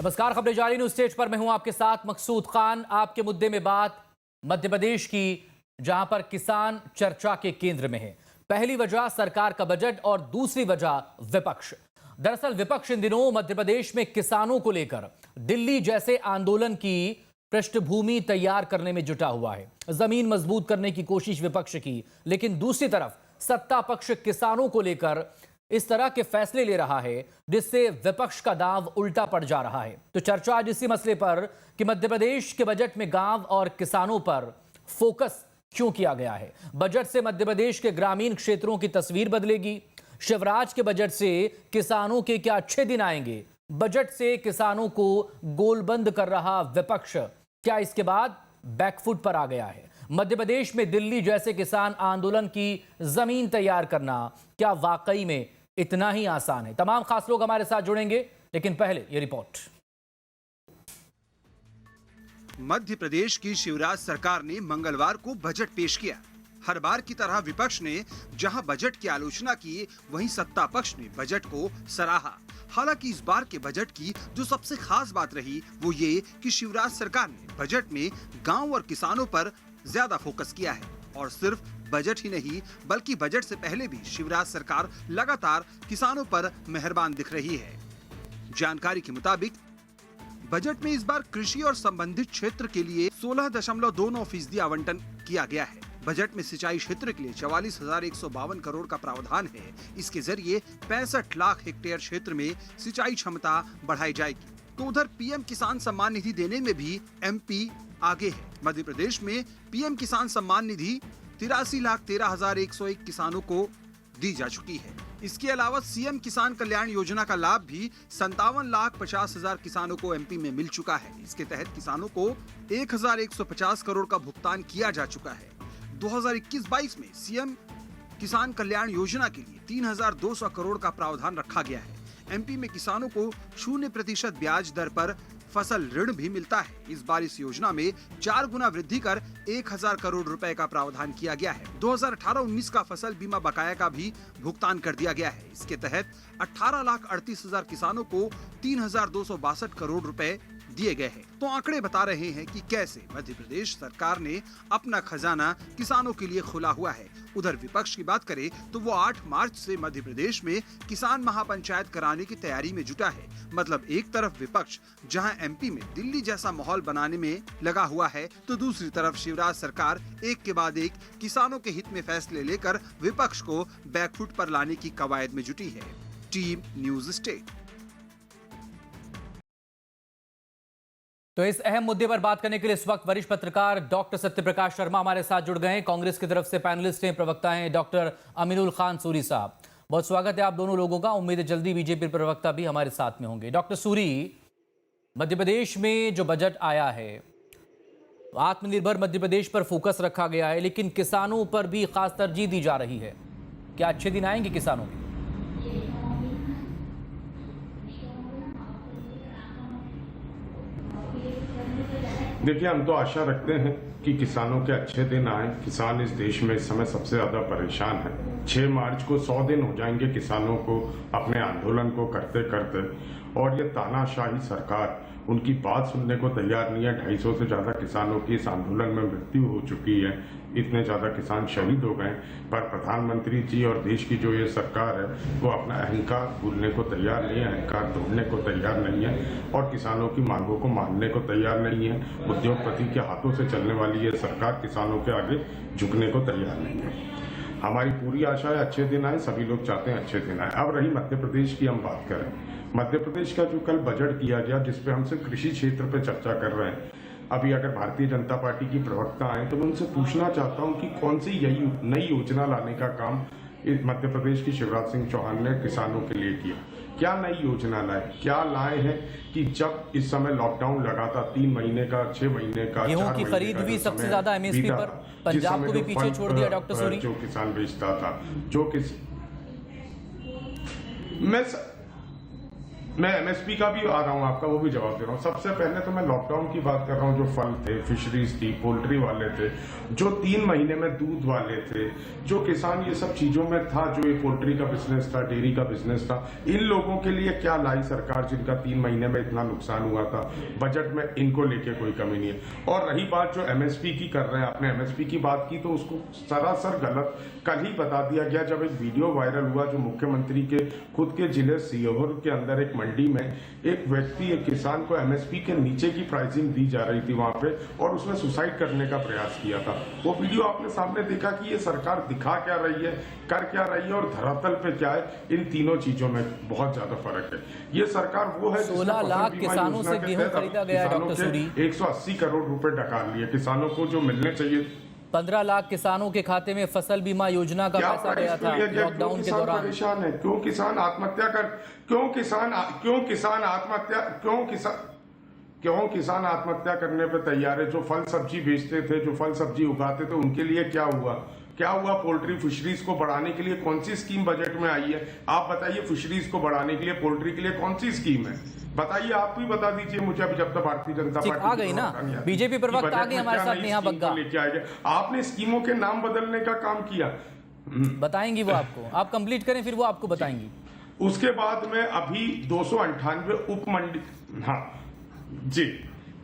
नमस्कार, खबरें जारी न्यूज स्टेज पर मैं हूं आपके साथ मकसूद खान। आपके मुद्दे में बात मध्य प्रदेश की, जहां पर किसान चर्चा के केंद्र में है। पहली वजह सरकार का बजट और दूसरी वजह विपक्ष। दरअसल विपक्ष इन दिनों मध्य प्रदेश में किसानों को लेकर दिल्ली जैसे आंदोलन की पृष्ठभूमि तैयार करने में जुटा हुआ है। जमीन मजबूत करने की कोशिश विपक्ष की, लेकिन दूसरी तरफ सत्ता पक्ष किसानों को लेकर इस तरह के फैसले ले रहा है जिससे विपक्ष का दांव उल्टा पड़ जा रहा है। तो चर्चा आज इसी मसले पर कि मध्य प्रदेश के बजट में गांव और किसानों पर फोकस क्यों किया गया है। बजट से मध्य प्रदेश के ग्रामीण क्षेत्रों की तस्वीर बदलेगी। शिवराज के बजट से किसानों के क्या अच्छे दिन आएंगे। बजट से किसानों को गोलबंद कर रहा विपक्ष क्या इसके बाद बैकफुट पर आ गया है। मध्य प्रदेश में दिल्ली जैसे किसान आंदोलन की जमीन तैयार करना क्या वाकई में इतना ही आसान है। तमाम खास लोग हमारे साथ जुड़ेंगे, लेकिन पहले ये रिपोर्ट। मध्य प्रदेश की शिवराज सरकार ने मंगलवार को बजट पेश किया। हर बार की तरह विपक्ष ने जहां बजट की आलोचना की, वहीं सत्ता पक्ष ने बजट को सराहा। हालांकि इस बार के बजट की जो सबसे खास बात रही वो ये कि शिवराज सरकार ने बजट में गांव और किसानों पर ज्यादा फोकस किया है। और सिर्फ बजट ही नहीं, बल्कि बजट से पहले भी शिवराज सरकार लगातार किसानों पर मेहरबान दिख रही है। जानकारी के मुताबिक बजट में इस बार कृषि और संबंधित क्षेत्र के लिए 16.29% आवंटन किया गया है। बजट में सिंचाई क्षेत्र के लिए 44,152 करोड़ का प्रावधान है। इसके जरिए 65 लाख हेक्टेयर क्षेत्र में सिंचाई क्षमता बढ़ाई जाएगी। तो उधर पीएम किसान सम्मान निधि देने में भी एमपी आगे है। मध्य प्रदेश में पीएम किसान सम्मान निधि 83,13,101 किसानों को दी जा चुकी है। इसके अलावा सीएम किसान कल्याण योजना का लाभ भी 57,50,000 किसानों को एमपी में मिल चुका है। इसके तहत किसानों को 1,150 करोड़ का भुगतान किया जा चुका है। 2021-22 में सीएम किसान कल्याण योजना के लिए 3,200 करोड़ का प्रावधान रखा गया है। एमपी में किसानों को 0% ब्याज दर पर फसल ऋण भी मिलता है। इस बार इस योजना में 4 गुना वृद्धि कर 1,000 करोड़ रुपए का प्रावधान किया गया है। 2018-19 का फसल बीमा बकाया का भी भुगतान कर दिया गया है। इसके तहत 18,38,000 किसानों को 3,262 करोड़ रुपए दिए गए हैं। तो आंकड़े बता रहे हैं कि कैसे मध्य प्रदेश सरकार ने अपना खजाना किसानों के लिए खोला हुआ है। उधर विपक्ष की बात करें तो वो 8 मार्च से मध्य प्रदेश में किसान महापंचायत कराने की तैयारी में जुटा है। मतलब एक तरफ विपक्ष जहां एमपी में दिल्ली जैसा माहौल बनाने में लगा हुआ है, तो दूसरी तरफ शिवराज सरकार एक के बाद एक किसानों के हित में फैसले लेकर विपक्ष को बैकफुट पर लाने की कवायद में जुटी है। Team news state. तो इस अहम मुद्दे पर बात करने के लिए इस वक्त वरिष्ठ पत्रकार डॉक्टर सत्यप्रकाश शर्मा हमारे साथ जुड़ गए हैं। कांग्रेस की तरफ से पैनलिस्ट हैं, प्रवक्ता हैं डॉक्टर अमीनुल खान सूरी साहब। बहुत स्वागत है आप दोनों लोगों का। उम्मीद है जल्दी बीजेपी प्रवक्ता भी हमारे साथ में होंगे। डॉक्टर सूरी, मध्य प्रदेश में जो बजट आया है, आत्मनिर्भर मध्य प्रदेश पर फोकस रखा गया है, लेकिन किसानों पर भी खास तरजीह दी जा रही है। क्या अच्छे दिन आएंगे किसानों के? देखिए, हम तो आशा रखते हैं कि किसानों के अच्छे दिन आए। किसान इस देश में इस समय सबसे ज्यादा परेशान है। 6 मार्च को 100 दिन हो जाएंगे किसानों को अपने आंदोलन को करते करते, और ये तानाशाही सरकार उनकी बात सुनने को तैयार नहीं है। 250 से ज्यादा किसानों की इस आंदोलन में मृत्यु हो चुकी है। इतने ज्यादा किसान शहीद हो गए, पर प्रधानमंत्री जी और देश की जो ये सरकार है वो अपना अहंकार भूलने को तैयार नहीं है, अहंकार तोड़ने को तैयार नहीं है और किसानों की मांगों को मानने को तैयार नहीं है। उद्योगपति के हाथों से चलने वाली ये सरकार किसानों के आगे झुकने को तैयार नहीं है। हमारी पूरी आशा है अच्छे दिन आए, सभी लोग चाहते हैं अच्छे दिन आए। अब रही मध्य प्रदेश की हम बात करें, मध्य प्रदेश का जो कल बजट किया गया, जिसपे हम सिर्फ कृषि क्षेत्र पे चर्चा कर रहे हैं, अभी अगर भारतीय जनता पार्टी की प्रवक्ता आए तो मैं उनसे पूछना चाहता हूं कि कौन सी यही नई योजना लाने का काम मध्य प्रदेश की शिवराज सिंह चौहान ने किसानों के लिए किया। क्या नई योजना लाए, क्या लाए हैं कि जब इस समय लॉकडाउन लगा था 3 महीने का, 6 महीने का, गेहूं की खरीद भी सबसे ज्यादा एमएसपी पर, पंजाब को भी पीछे छोड़ दिया डॉक्टर सूरी। जो किसान बेचता था, मैं एमएसपी का भी आ रहा हूं, आपका वो भी जवाब दे रहा हूं। सबसे पहले तो मैं लॉकडाउन की बात कर रहा हूं। जो फल थे, फिशरीज थी, पोल्ट्री वाले थे, जो 3 महीने में दूध वाले थे, जो किसान ये सब चीजों में था, जो ये पोल्ट्री का बिजनेस था, डेयरी का बिजनेस था, इन लोगों के लिए क्या लाई सरकार जिनका 3 महीने में इतना नुकसान हुआ था? बजट में इनको लेके कोई कमी नहीं है। और रही बात जो एमएसपी की कर रहे हैं, आपने एमएसपी की बात की तो उसको सरासर गलत कल ही बता दिया गया जब एक वीडियो वायरल हुआ जो मुख्यमंत्री के खुद के जिले सीहोर के अंदर एक मंडी में एक व्यक्ति, एक किसान को एमएसपी के नीचे की प्राइसिंग दी जा रही थी वहां पे, और उसने सुसाइड करने का प्रयास किया था। वो वीडियो आपने सामने देखा कि ये सरकार दिखा क्या रही है, कर क्या रही है और धरातल पे क्या है। इन तीनों चीजों में बहुत ज्यादा फर्क है। ये सरकार वो है 16 लाख किसानों से गेहूं खरीदा गया है डॉक्टर सूरी। 180 करोड़ रुपए डकार लिए किसानों को जो मिलने चाहिए। 15 लाख किसानों के खाते में फसल बीमा योजना का पैसा गया था लॉकडाउन के दौरान। परेशान है क्यों किसान आत्महत्या कर, क्यों किसान आत्महत्या करने पे तैयार है? जो फल सब्जी बेचते थे, जो फल सब्जी उगाते थे, उनके लिए क्या हुआ? पोल्ट्री फिशरीज को बढ़ाने के लिए कौन सी स्कीम बजट में आई है? आप बताइए, फिशरीज को बढ़ाने के लिए, पोल्ट्री के लिए कौन सी स्कीम है? बताइए, आप भी बता दीजिए मुझे। अभी जब तक भारतीय जनता पार्टी आ गई ना, बीजेपी प्रवक्ता आ गई हमारे साथ नेहा बग्गा लेके आएगा। आपने स्कीमों के नाम बदलने का काम किया, बताएंगी वो आपको। आप कंप्लीट करें फिर वो आपको बताएंगी। उसके बाद में अभी 298 उप मंडी, हाँ जी,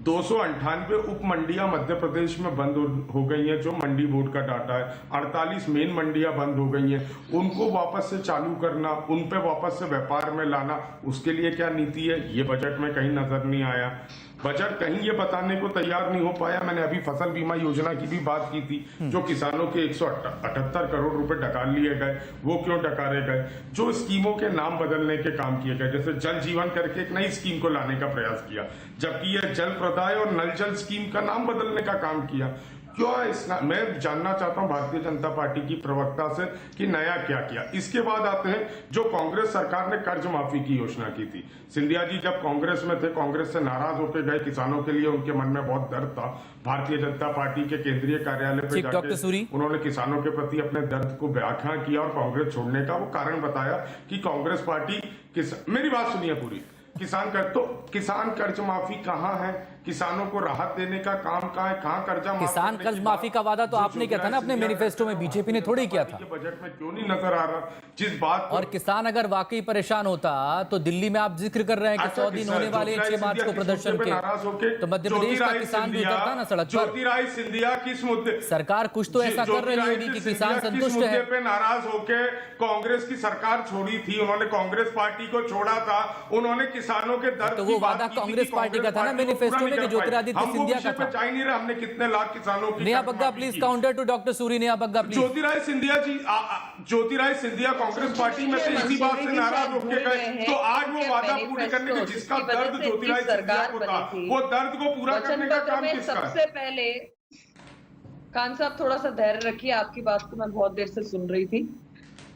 298 उप मंडियां मध्य प्रदेश में बंद हो गई हैं, जो मंडी बोर्ड का डाटा है। 48 मेन मंडियां बंद हो गई हैं, उनको वापस से चालू करना, उन पे वापस से व्यापार में लाना, उसके लिए क्या नीति है ये बजट में कहीं नजर नहीं आया। बजट कहीं ये बताने को तैयार नहीं हो पाया। मैंने अभी फसल बीमा योजना की भी बात की थी, जो किसानों के 178 करोड़ रुपए डकार लिए गए। वो क्यों डकारे गए? जो स्कीमों के नाम बदलने के काम किए गए, जैसे जल जीवन करके एक नई स्कीम को लाने का प्रयास किया, जबकि यह जल प्रदाय और नल जल स्कीम का नाम बदलने का काम किया। क्यों? मैं जानना चाहता हूं भारतीय जनता पार्टी की प्रवक्ता से कि नया क्या किया। इसके बाद आते हैं जो कांग्रेस सरकार ने कर्ज माफी की योजना की थी। सिंधिया जी जब कांग्रेस में थे, कांग्रेस से नाराज होकर गए किसानों के लिए, उनके मन में बहुत दर्द था। भारतीय जनता पार्टी के केंद्रीय कार्यालय पे जाके उन्होंने किसानों के प्रति अपने दर्द को व्याख्या किया और कांग्रेस छोड़ने का वो कारण बताया कि कांग्रेस पार्टी मेरी बात सुनिए पूरी। किसान कर्ज माफी कहाँ है? किसानों को राहत देने का काम कहाँ है? कहाँ कर्जा माफ? किसान कर्ज माफी का वादा तो आपने किया था ना अपने मैनिफेस्टो में, बीजेपी ने थोड़ी किया था। बजट में क्यों नहीं नजर आ रहा जिस बात? और किसान अगर वाकई परेशान होता तो दिल्ली में आप जिक्र कर रहे हैं कि 100 दिन होने वाले 6 मार्च को प्रदर्शन के, तो मध्य प्रदेश का किसान भी उतरता ना सड़क पर। ज्योतिरादित्य सिंधिया किस मुद्दे? सरकार कुछ तो ऐसा कर रही होगी कि किसान संतुष्ट है। पे नाराज होकर कांग्रेस की सरकार छोड़ी थी, उन्होंने कांग्रेस पार्टी को छोड़ा था, उन्होंने किसानों के दर्द तो वो वादा कांग्रेस पार्टी का था ना मैनिफेस्टो में, कि ज्योतिरादित्य सिंधिया का था। चाह नहीं रहे हमने कितने लाख किसानों की। Neha Bagga please counter to doctor Suri. Neha Bagga please. Jyotiraditya Scindia Congress party में से इसी बात से नाराज होकर गए, तो आज वो वादा पूरे करने के, जिसका दर्द ज्योतिरादित्य सिंधिया को था, वो दर्द को पूरा करने का काम किसका है? सबसे पहले खान साहब थोड़ा सा धैर्य रखिए, आपकी बात को मैं बहुत देर से सुन रही थी।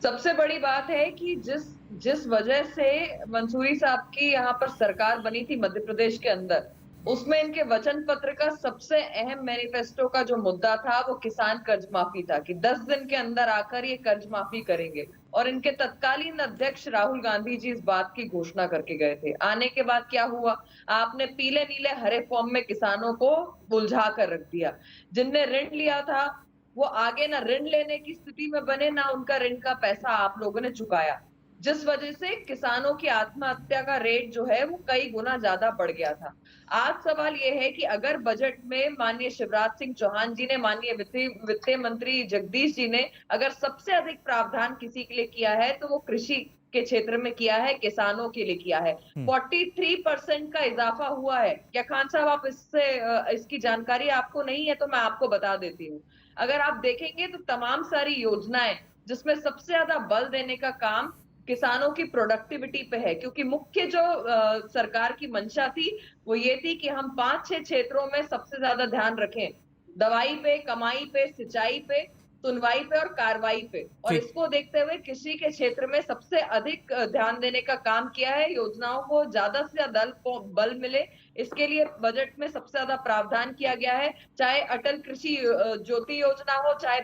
सबसे बड़ी बात है कि जिस वजह से मंसूरी साहब की यहाँ पर सरकार बनी थी मध्य प्रदेश के अंदर, उसमें इनके वचन पत्र का सबसे अहम मैनिफेस्टो का जो मुद्दा था वो किसान कर्ज माफी था, कि 10 दिन के अंदर आकर ये कर्ज माफी करेंगे। और इनके तत्कालीन अध्यक्ष राहुल गांधी जी इस बात की घोषणा करके गए थे। आने के बाद क्या हुआ? आपने पीले नीले हरे फॉर्म में किसानों को उलझा कर रख दिया। जिनने ऋण लिया था वो आगे ना ऋण लेने की स्थिति में बने, ना उनका ऋण का पैसा आप लोगों ने चुकाया, जिस वजह से किसानों की आत्महत्या का रेट जो है वो कई गुना ज्यादा बढ़ गया था। आज सवाल ये है कि अगर बजट में माननीय शिवराज सिंह चौहान जी ने, माननीय वित्त मंत्री जगदीश जी ने अगर सबसे अधिक प्रावधान किसी के लिए किया है तो वो कृषि के क्षेत्र में किया है, किसानों के लिए किया है। 43% का इजाफा हुआ है। क्या खान साहब आप इसकी जानकारी आपको नहीं है तो मैं आपको बता देती हूँ। अगर आप देखेंगे तो तमाम सारी योजनाएं जिसमें सबसे ज्यादा बल देने का काम किसानों की प्रोडक्टिविटी पे है, क्योंकि मुख्य जो सरकार की मंशा थी वो ये थी कि हम 5-6 क्षेत्रों में सबसे ज्यादा ध्यान रखें, दवाई पे, कमाई पे, सिंचाई पे, सुनवाई पे और कार्रवाई पे। और इसको देखते हुए कृषि के क्षेत्र में सबसे अधिक ध्यान देने का काम किया है। योजनाओं को ज्यादा से ज्यादा बल मिले, इसके लिए बजट में सबसे ज्यादा प्रावधान किया गया है। चाहे अटल कृषि ज्योति योजना हो, चाहे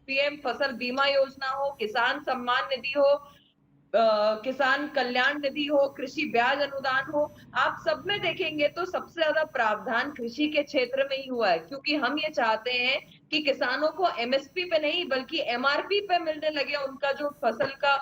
पीएम फसल बीमा योजना हो, किसान सम्मान निधि हो, किसान कल्याण निधि हो, कृषि ब्याज अनुदान हो, आप सब में देखेंगे तो सबसे ज्यादा प्रावधान कृषि के क्षेत्र में ही हुआ है, क्योंकि हम ये चाहते हैं कि किसानों को एमएसपी पे नहीं बल्कि एमआरपी पे मिलने लगे उनका जो फसल का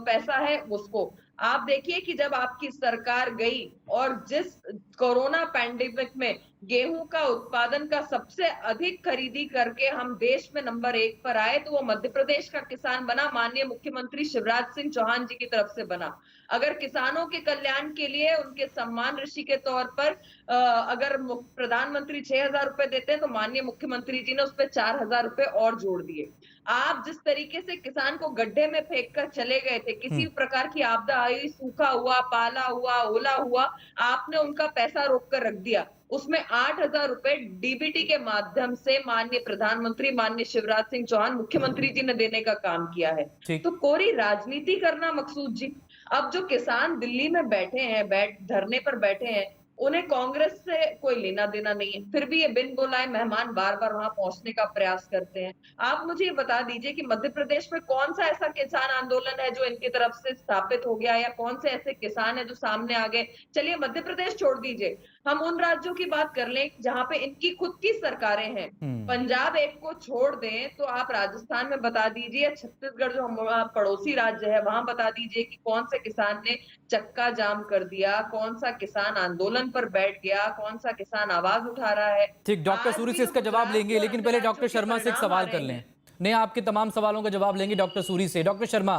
पैसा है उसको। आप देखिए कि जब आपकी सरकार गई और जिस कोरोना पैंडेमिक में गेहूं का उत्पादन का सबसे अधिक खरीदी करके हम देश में नंबर 1 पर आए, तो वो मध्य प्रदेश का किसान बना, माननीय मुख्यमंत्री शिवराज सिंह चौहान जी की तरफ से बना। अगर किसानों के कल्याण के लिए उनके सम्मान ऋषि के तौर पर अगर प्रधानमंत्री 6,000 रुपए देते हैं, तो माननीय मुख्यमंत्री जी ने उस पर 4,000 रुपए और जोड़ दिए। आप जिस तरीके से किसान को गड्ढे में फेंक कर चले गए थे, किसी प्रकार की आपदा आई, सूखा हुआ, पाला हुआ, ओला हुआ, आपने उनका पैसा रोक कर रख दिया। उसमें 8,000 रुपए डीबीटी के माध्यम से माननीय प्रधानमंत्री, माननीय शिवराज सिंह चौहान मुख्यमंत्री जी ने देने का काम किया है। ठीक। तो कोरी राजनीति करना मकसूद जी। अब जो किसान दिल्ली में बैठे हैं, धरने पर बैठे हैं, उन्हें कांग्रेस से कोई लेना देना नहीं है, फिर भी ये बिन बुलाए मेहमान बार बार वहां पहुंचने का प्रयास करते हैं। आप मुझे ये बता दीजिए कि मध्य प्रदेश में कौन सा ऐसा किसान आंदोलन है जो इनकी तरफ से स्थापित हो गया, या कौन से ऐसे किसान है जो सामने आ गए। चलिए मध्य प्रदेश छोड़ दीजिए, हम उन राज्यों की बात कर लें जहां पे इनकी खुद की सरकारें हैं। पंजाब एक को छोड़ दें तो आप राजस्थान में बता दीजिए, छत्तीसगढ़ जो हमारा पड़ोसी राज्य है वहां बता दीजिए कि कौन से किसान ने चक्का जाम कर दिया, कौन सा किसान आंदोलन पर बैठ गया, कौन सा किसान आवाज उठा रहा है। ठीक, डॉक्टर सूरी से इसका जवाब लेंगे, लेकिन पहले डॉक्टर शर्मा से एक सवाल कर लें। नहीं, आपके तमाम सवालों का जवाब लेंगे डॉक्टर सूरी से। डॉक्टर शर्मा,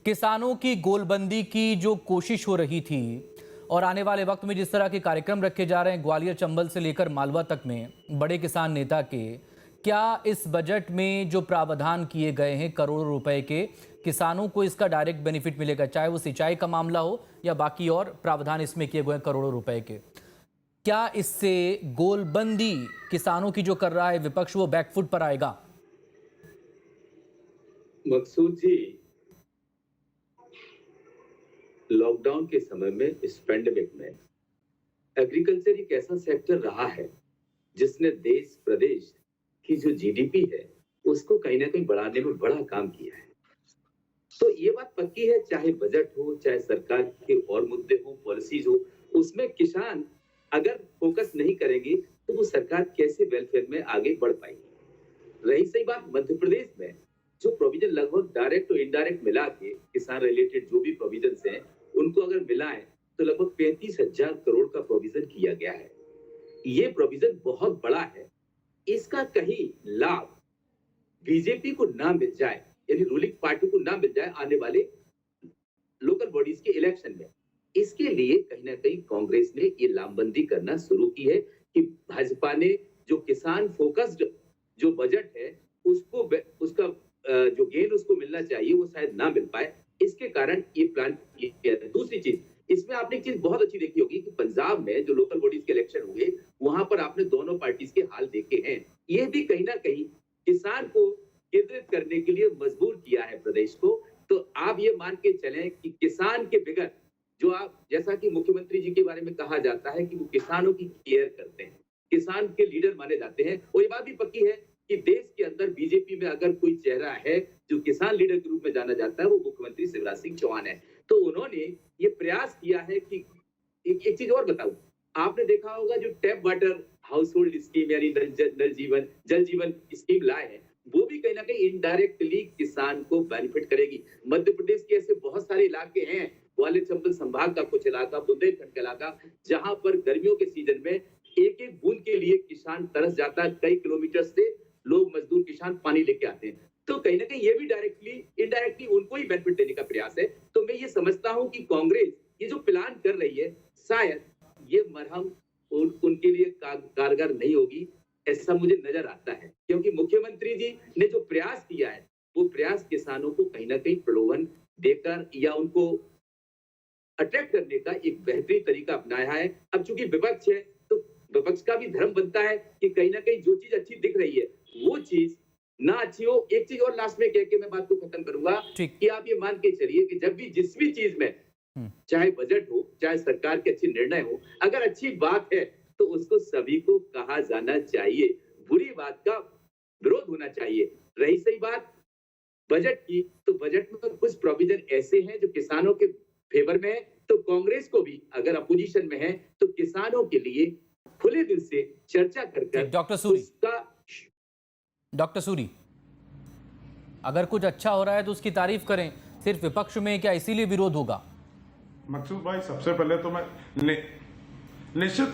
किसानों की गोलबंदी की जो कोशिश हो रही थी और आने वाले वक्त में जिस तरह के कार्यक्रम रखे जा रहे हैं ग्वालियर चंबल से लेकर मालवा तक में बड़े किसान नेता के, क्या इस बजट में जो प्रावधान किए गए हैं करोड़ों रुपए के, किसानों को इसका डायरेक्ट बेनिफिट मिलेगा, चाहे वो सिंचाई का मामला हो या बाकी और प्रावधान इसमें किए गए हैं करोड़ों रुपए के? क्या इससे गोलबंदी किसानों की जो कर रहा है विपक्ष वो बैकफुट पर आएगा? मकसूद जी, लॉकडाउन के समय में, इस पेंडेमिक में एग्रीकल्चर एक ऐसा सेक्टर रहा है जिसने देश प्रदेश की जो जीडीपी है उसको कहीं ना कहीं बढ़ाने में बड़ा काम किया है। तो ये बात पक्की है, चाहे बजट हो, चाहे सरकार के और मुद्दे हो, पॉलिसीज हो, उसमें किसान अगर फोकस नहीं करेंगे तो वो सरकार कैसे वेलफेयर में आगे बढ़ पाएगी। रही सही बात मध्य प्रदेश में, जो प्रोविजन लगभग डायरेक्ट और इनडायरेक्ट मिला के किसान रिलेटेड जो भी प्रोविजन हैं उनको अगर मिलाएं तो लगभग 35,000 करोड़ का प्रोविजन किया गया है। ये प्रोविजन बहुत बड़ा है। इसका कहीं लाभ बीजेपी को ना मिल जाए, यानी रूलिंग पार्टी को ना मिल जाए आने वाले लोकल बॉडीज के इलेक्शन में, इसके लिए कहीं ना कहीं कांग्रेस ने ये लामबंदी करना शुरू की है कि भाजपा ने जो किसान फोकस्ड जो बजट है उसको, उसका जो गेन उसको मिलना चाहिए वो शायद ना मिल पाए, इसके कारण ये प्लान किया है। दूसरी चीज, इसमें आपने एक चीज बहुत अच्छी देखी होगी कि पंजाब में जो लोकल बॉडीज के इलेक्शन हुए वहां पर आपने दोनों पार्टीज के हाल देखे हैं। ये भी कहीं ना कहीं किसान को केंद्रित करने के लिए मजबूर किया है प्रदेश को। तो आप ये मान के चलें कि किसान के बगैर, जो आप जैसा कि मुख्यमंत्री जी के बारे में कहा जाता है कि वो किसानों की केयर करते हैं, किसान के लीडर माने जाते हैं, और ये बात भी पक्की है कि देश के अंदर बीजेपी में अगर कोई चेहरा है जो किसान लीडर के रूप में जाना जाता है वो मुख्यमंत्री शिवराज सिंह चौहान है। तो उन्होंने ये प्रयास किया है कि एक चीज और बताऊं, आपने देखा होगा जो tap water house hold scheme यानी जल जीवन स्कीम लाए हैं, वो भी कहीं ना कहीं इनडायरेक्टली किसान को बेनिफिट करेगी। मध्य प्रदेश के ऐसे बहुत सारे इलाके हैं, ग्वालियर चंबल संभाग का कुछ इलाका, बुंदेलखंड का इलाका, जहां पर गर्मियों के सीजन में एक एक बूंद के लिए किसान तरस जाता है। कई किलोमीटर से लोग, मजदूर किसान पानी लेके आते हैं। तो कहीं ना कहीं ये भी डायरेक्टली इनडायरेक्टली उनको ही बेनिफिट देने का प्रयास है। तो मैं ये समझता हूं कि कांग्रेस ये जो प्लान कर रही है शायद ये मरहम उनके लिए कारगर नहीं होगी, ऐसा मुझे नजर आता है। क्योंकि मुख्यमंत्री जी ने जो प्रयास किया है वो प्रयास किसानों को कहीं ना कहीं प्रलोभन देकर या उनको अट्रैक्ट करने का एक बेहतरीन तरीका अपनाया है। अब चूंकि विपक्ष है तो विपक्ष का भी धर्म बनता है कि कहीं ना कहीं जो चीज अच्छी दिख रही है वो चीज ना अच्छी हो। एक चीज और लास्ट में कह के मैं बात को खत्म करूंगा कि आप ये मान के चलिए कि जब भी जिस भी चीज में, चाहे बजट हो, चाहे सरकार के अच्छे निर्णय हो, अगर अच्छी बात है तो उसको सभी को कहा जाना चाहिए, बुरी बात का विरोध होना चाहिए। रही सही बात बजट की, तो बजट में कुछ प्रोविजन ऐसे हैं जो किसानों के फेवर में है, तो कांग्रेस को भी अगर अपोजिशन में है तो किसानों के लिए खुले दिल से चर्चा कर डॉक्टर सूरी, उसका डॉक्टर सूरी, अगर कुछ अच्छा हो रहा है तो उसकी तारीफ करें, सिर्फ विपक्ष में क्या इसीलिए विरोध होगा? मकसूद भाई, सबसे पहले तो मैं निश्चित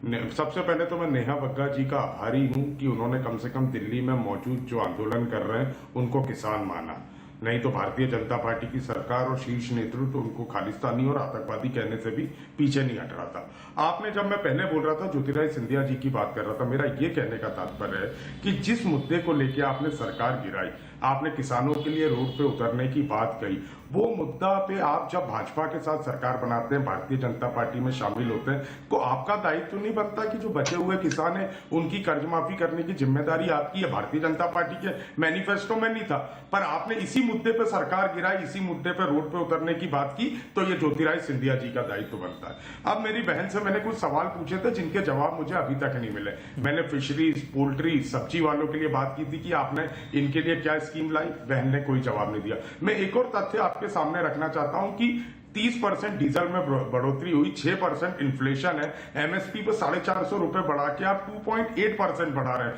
नहीं, सबसे पहले तो मैं नेहा बग्गा जी का आभारी हूं कि उन्होंने कम से कम दिल्ली में मौजूद जो आंदोलन कर रहे हैं उनको किसान माना। नहीं तो भारतीय जनता पार्टी की सरकार और शीर्ष नेतृत्व उनको खालिस्तानी और आतंकवादी कहने से भी पीछे नहीं हट रहा था। आपने, जब मैं पहले बोल रहा था ज्योतिरादित्य सिंधिया जी की बात कर रहा था, मेरा ये कहने का तात्पर्य है कि जिस मुद्दे को लेकर आपने सरकार गिराई, आपने किसानों के लिए रोड पे उतरने की बात कही, वो मुद्दा पे आप जब भाजपा के साथ सरकार बनाते हैं, भारतीय जनता पार्टी में शामिल होते हैं, तो आपका दायित्व नहीं बनता कि जो बचे हुए किसान हैं उनकी कर्ज माफी करने की जिम्मेदारी आपकी है? भारतीय जनता पार्टी के मैनिफेस्टो में नहीं था, पर आपने इसी मुद्दे पे सरकार गिराई, इसी मुद्दे पे रोड पे उतरने की बात की, तो ये ज्योतिरादित्य सिंधिया जी का दायित्व बनता है। अब मेरी बहन से मैंने कुछ सवाल पूछे थे जिनके जवाब मुझे अभी तक नहीं मिले। मैंने फिशरीज, पोल्ट्री, सब्जी वालों के लिए बात की थी कि आपने इनके लिए क्या स्कीम लाई, बहन ने कोई जवाब नहीं दिया। मैं एक और तथ्य आपके सामने रखना चाहता हूं कि 30% डीजल में बढ़ोतरी हुई, 6% इन्फ्लेशन है, एमएसपी पे 450 रुपए बढ़ा के आप 2.8% बढ़ा रहे हैं।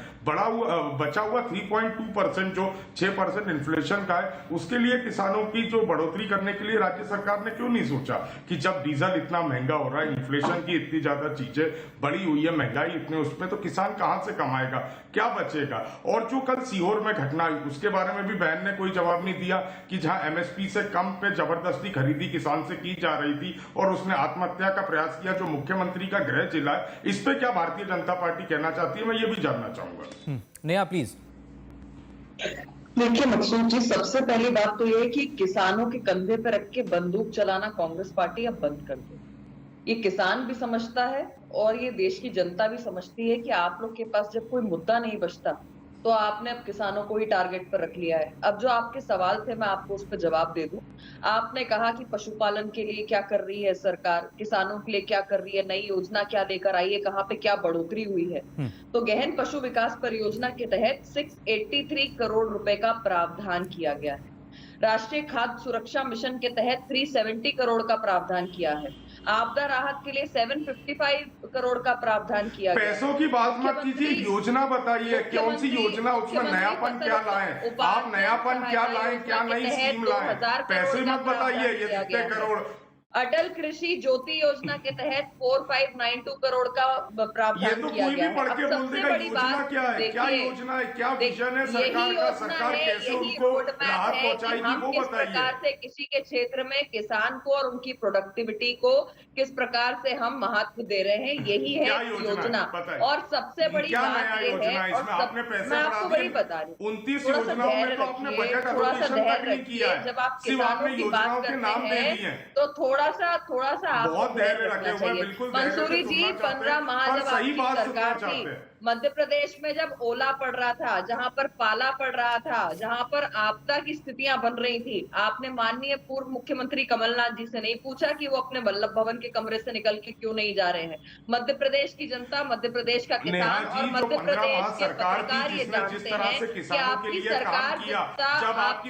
बचा हुआ 3.2% जो 6% इन्फ्लेशन का है, उसके लिए किसानों की जो बढ़ोतरी करने के लिए राज्य सरकार ने क्यों नहीं सोचा कि जब डीजल इतना महंगा हो रहा है, इन्फ्लेशन की इतनी ज्यादा चीजें बढ़ी हुई है, महंगाई इतने उसमें, तो किसान कहां से कमाएगा, क्या बचेगा? और जो कल सीहोर में घटना हुई उसके बारे में भी बहन ने कोई जवाब नहीं दिया कि जहां एमएसपी से कम पे जबरदस्ती खरीदी किसान से की जा रही थी और उसने आत्महत्या का प्रयास किया, जो मुख्यमंत्री का गृह जिला है, इस पे क्या भारतीय जनता पार्टी कहना चाहती है, मैं ये भी जानना चाहूंगा। नेहा प्लीज। देखिए मकसूद जी, सबसे पहली बात तो ये है कि किसानों के कंधे पे रख के बंदूक चलाना कांग्रेस पार्टी अब बंद कर दो। ये किसान भी समझता है और ये देश की जनता भी समझती है कि आप लोग के पास जब कोई मुद्दा नहीं बचता तो आपने अब किसानों को ही टारगेट पर रख लिया है। अब जो आपके सवाल थे मैं आपको उस पर जवाब दे दूं। आपने कहा कि पशुपालन के लिए क्या कर रही है सरकार, किसानों के लिए क्या कर रही है, नई योजना क्या लेकर आई है, कहाँ पे क्या बढ़ोतरी हुई है। तो गहन पशु विकास परियोजना के तहत 683 करोड़ रुपए का प्रावधान किया गया है। राष्ट्रीय खाद्य सुरक्षा मिशन के तहत 370 करोड़ का प्रावधान किया है। आपदा राहत के लिए 755 करोड़ का प्रावधान किया गया। पैसों की बात मत कीजिए, योजना बताइए, कौन सी योजना, उसमें नयापन क्या लाएं आप, नयापन क्या लाएं, क्या नई स्कीम लाएं, पैसे मत बताइए ये कितने करोड़। अटल कृषि ज्योति योजना के तहत 4592 करोड़ का प्रावधान किया गया है। अब सबसे बड़ी बात क्या है, क्या योजना है, क्या विजन है सरकार का, सरकार कैसे उनको राहत पहुंचाएगी वो किस प्रकार से किसी के क्षेत्र में किसान को और उनकी प्रोडक्टिविटी को किस प्रकार से हम महत्व दे रहे हैं, यही है योजना। और सबसे बड़ी बात ये है, और मैं आपको बड़ी बता रही हूँ, 29 योजनाओं में तो आपने बजट एलोकेशन तक नहीं किया है, जब आप सिर्फ आपने किसानों की बात योजनाओं के नाम दे दिए हैं। तो थोड़ा सा बहुत धैर्य रखे हुए, बिल्कुल मंसूरी जी, 15 माह जब आपकी सरकार थी, मध्य प्रदेश में जब ओला पड़ रहा था, जहां पर पाला पड़ रहा था, जहां पर आपदा की स्थितियां बन रही थी, आपने माननीय पूर्व मुख्यमंत्री कमलनाथ जी से नहीं पूछा कि वो अपने वल्लभ भवन के कमरे से निकल के क्यों नहीं जा रहे हैं? मध्य प्रदेश की जनता, मध्य प्रदेश का किसान और मध्य प्रदेश के पत्रकार ये जानते हैं कि आपकी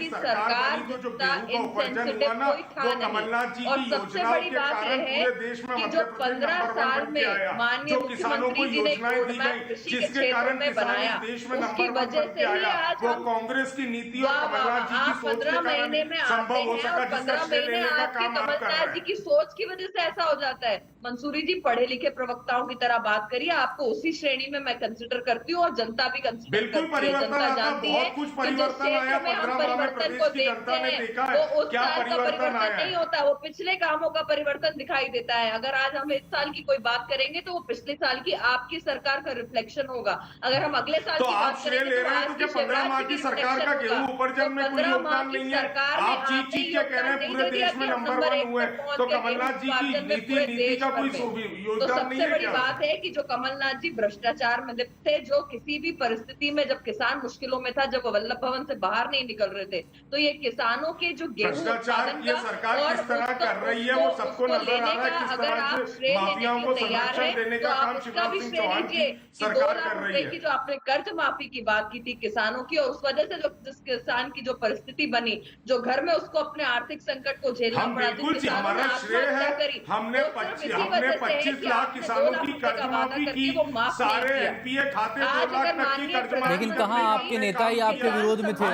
सरकार जितना इनसेंसिटिव कोई था नहीं। और सबसे बड़ी बात यह है कि जो 15 साल में माननीय मुख्यमंत्री जी ने रोडमैप जिसके कारण बनाया, उसकी वजह से ही आज वो कांग्रेस की नीति और कमलनाथ जी की सोच के कारण संभव हो सका, जिसका श्रेय लेने का काम आप कर रहे हैं। जी की सोच की वजह से ऐसा हो जाता है। मंसूरी जी, पढ़े लिखे प्रवक्ताओं की तरह बात करिए, आपको उसी श्रेणी में मैं कंसिडर करती हूँ और जनता भी कंसिडर करती है। जनता जानती है कि जिस क्षेत्र में हम परिवर्तन को देखते हैं वो उस साल का परिवर्तन नहीं होता, वो पिछले कामों का परिवर्तन दिखाई देता है। अगर आज हम इस साल की कोई बात करेंगे तो वो पिछले साल की आपकी सरकार का रिफ्लेक्शन होगा। अगर हम अगले साल की बात करेंगे तो आज की 15 माह की सरकार का गेहूं उपार्जन में कोई योगदान नहीं है। आप चीख चीख के कह रहे हैं पूरे देश में नंबर 1 हुए, तो कमलनाथ जी की नीति का कोई योगदान नहीं है। सबसे बड़ी बात है कि जो कमलनाथ जी भ्रष्टाचार में लिप्त थे, जो किसी भी परिस्थिति में जब किसान मुश्किलों में था, जब वल्लभ भवन से बाहर नहीं निकल रहे थे, तो ये किसानों के जो गेहूं भ्रष्टाचार ये सरकार किस तरह कर रही है वो सबको नजर आ रहा है किस तरह से माफियाओं को संरक्षण देने का काम शिवराज सिंह चौहान की सरकार कर रही है। जो आपने कर्ज माफी की बात की थी किसानों की, और उस वजह से जो जिस किसान की जो परिस्थिति बनी, जो घर में उसको अपने आर्थिक संकट को झेलना पड़ा, बिल्कुल हमारा श्रेय है, हमने 25 लाख किसानों की कर्ज माफी की, सारे एनपीए खाते 2 लाख तक की कर्ज माफी। लेकिन कहाँ आपके नेता ही आपके विरोध में थे?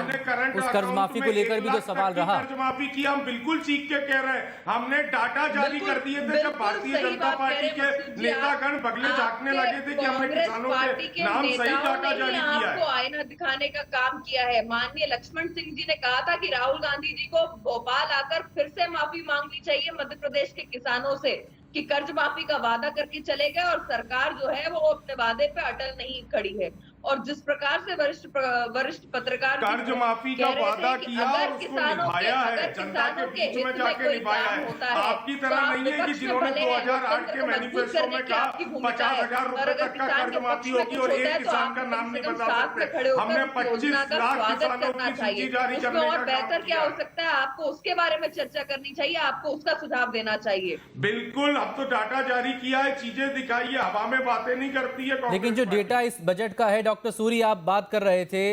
उस कर्ज माफी को लेकर भी तो सवाल रहा। कर्ज माफी की हम बिल्कुल चीख के कह रहे हैं, हमने डाटा जारी कर दिए थे जब भारतीय जनता पार्टी के नेतागण बगले झांकने लगे थे कि हमने किसानों के नाम सही डाटा जारी किया है। आपको आईना दिखाने का काम किया है। माननीय लक्ष्मण सिंह जी ने कहा था कि राहुल गांधी जी को भोपाल आकर फिर से माफी मांगनी चाहिए मध्य प्रदेश के किसानों से कि कर्ज माफी का वादा करके चले गए और सरकार जो है वो अपने वादे पे अटल नहीं खड़ी है। और जिस प्रकार से वरिष्ठ पत्रकार कर्ज माफी का वादा किया और उसको निभाया है, जनता के बीच में जाके निभाया है। आपकी तरह नहीं है कि जिन्होंने 2008 के मैनिफेस्टो में कहा 50,000 रुपए तक का कर्ज माफी होगी और एक किसान का नाम नहीं बता सकते। हमने 25 लाख किसानों की सूची जारी करने का और बेहतर क्या हो सकता है, आपको उसके बारे में चर्चा करनी चाहिए, आपको उसका सुझाव देना चाहिए। बिल्कुल, अब तो डाटा जारी किया है, चीजें दिखाई है, हवा में बातें नहीं करती है। लेकिन जो डेटा इस बजट का है, डॉक्टर सूरी आप बात कर रहे थे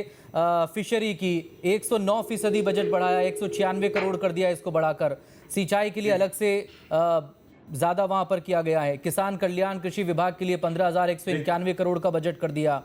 फिशरी की, 109% बजट बढ़ाया, 196 करोड़ कर दिया इसको बढ़ाकर। सिंचाई के लिए अलग से ज्यादा वहां पर किया गया है। किसान कल्याण कृषि विभाग के लिए 15,191 करोड़ का बजट कर दिया।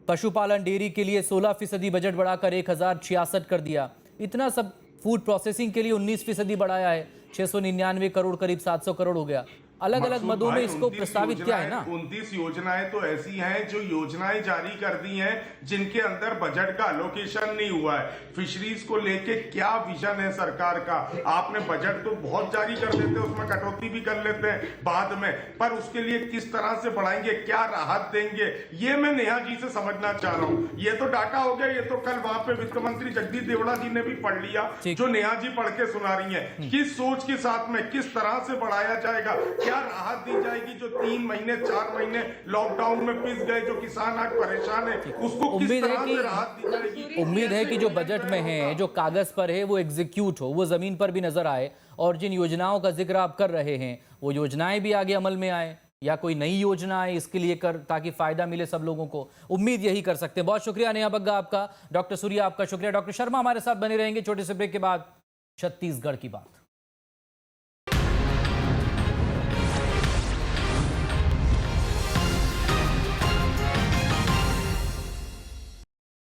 पशुपालन डेयरी के लिए 16% बजट बढ़ाकर 1,066 कर दिया। इतना सब फूड प्रोसेसिंग के लिए 19% बढ़ाया है, 699 करोड़, करीब 700 करोड़ हो गया। अलग अलग मदों में इसको प्रस्तावित किया है ना। 29 योजनाएं तो ऐसी हैं जो योजनाएं जारी कर दी हैं जिनके अंदर बजट का एलोकेशन नहीं हुआ है। फिशरीज को लेके क्या विजन है सरकार का? आपने बजट तो बहुत जारी कर देते, उसमें कटौती भी कर लेते हैं बाद में, पर उसके लिए किस तरह से बढ़ाएंगे, क्या राहत देंगे, ये मैं नेहा जी से समझना चाह रहा हूँ। ये तो डाटा हो गया, ये तो कल वहां पे वित्त मंत्री जगदीश देवड़ा जी ने भी पढ़ लिया, जो नेहा जी पढ़ के सुना रही है। किस सोच के साथ में किस तरह से बढ़ाया जाएगा, क्या राहत दी जाएगी? जो 3 महीने 4 महीने लॉकडाउन में पिस गए, जो किसान आज परेशान है, उसको किस तरह से राहत दी जाएगी? उम्मीद है कि जो बजट में है, जो कागज पर है, वो एग्जीक्यूट हो, वो जमीन पर भी नजर आए, और जिन योजनाओं का जिक्र आप कर रहे हैं वो योजनाएं भी आगे अमल में आए, या कोई नई योजना है इसके लिए कर, ताकि फायदा मिले सब लोगों को। उम्मीद यही कर सकते हैं। बहुत शुक्रिया नेहा बग्गा आपका, डॉक्टर सूर्या आपका शुक्रिया। डॉक्टर शर्मा हमारे साथ बने रहेंगे। छोटे से ब्रेक के बाद छत्तीसगढ़ की बात।